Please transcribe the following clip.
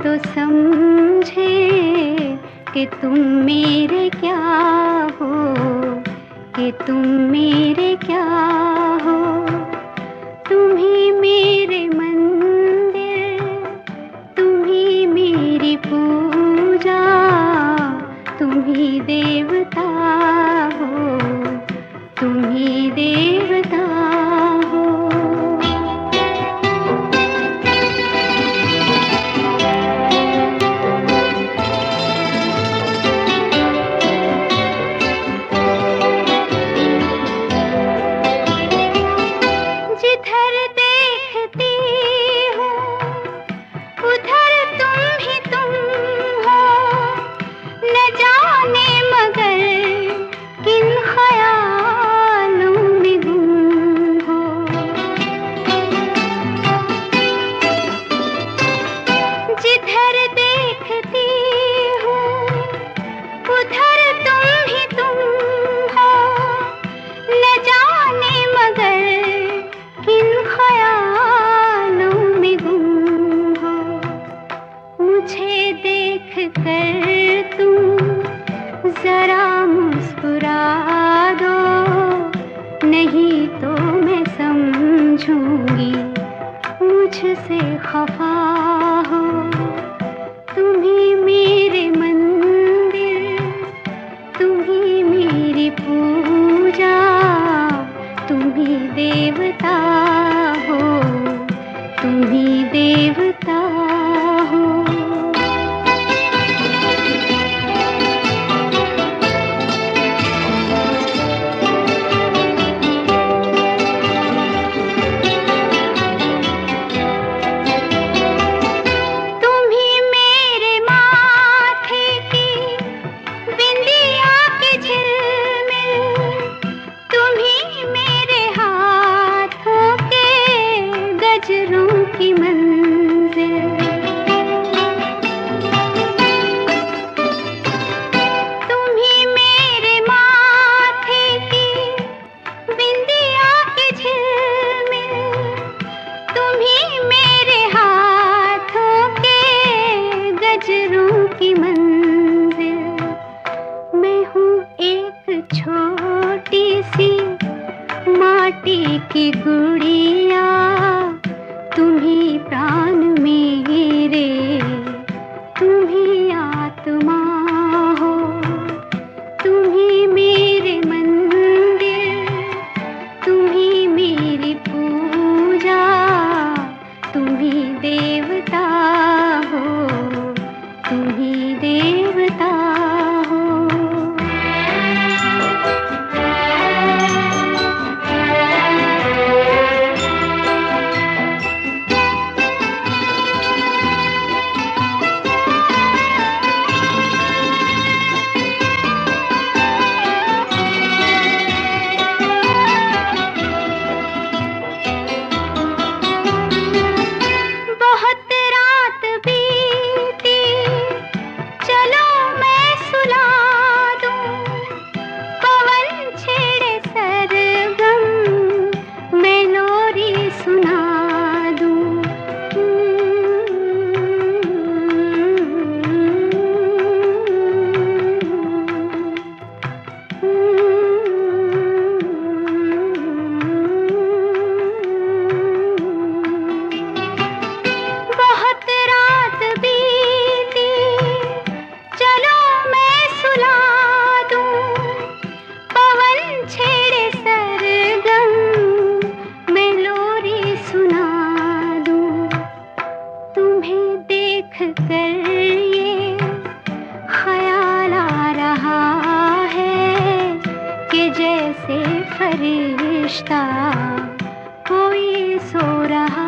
तो समझे कि तुम मेरे क्या हो, कि तुम मेरे क्या हो। तुम ही मेरे मंदिर, तुम ही मेरी पूजा, तुम ही देवता हो, तुम ही देवता हो। जिधर देखती हूँ उधर तुम ही तुम हो, न जाने मगर किन ख्यालों में गुम हो। जिधर देखती हूँ उधर तुम ही तुम हो, न जाने मगर किन ख्यालों में गुम हो। मुझे देख कर तुम जरा मुस्कुरा दो, नहीं तो मैं समझूंगी मुझसे खफा हो। तुम ही मेरे मंदिर, तुम ही मेरी पूजा, तुम ही देवता हो, तुम ही देवता हो। तुम ही मेरे माथे की बिंदिया की झिलमिल, तुम ही मेरे हाथों के गजरों की मंजिल। तुम ही मेरे माथे की बिंदिया की झिलमिल, तुम ही मेरे हाथों के गजरों की मंजिल। मैं हूँ एक छोटी सी माटी की गुड़िया, तुम ही प्राण मेरे, तुम ही आत्मा हो। तुम ही मेरे मंदिर, तुम ही मेरी पूजा, तुम ही देवता हो, तुम ही देवता हो। बहुत रात बीती, चलो मैं सुला दूं, पवन छेड़े सरगम, मैं लोरी सुना दूं। बहुत रात बीती, चलो मैं सुला दूं, पवन छेड़े सरगम, मैं लोरी सुना दूं। तुम्हें देख कर ये ख्याल आ रहा है कि जैसे फरिश्ता कोई सो रहा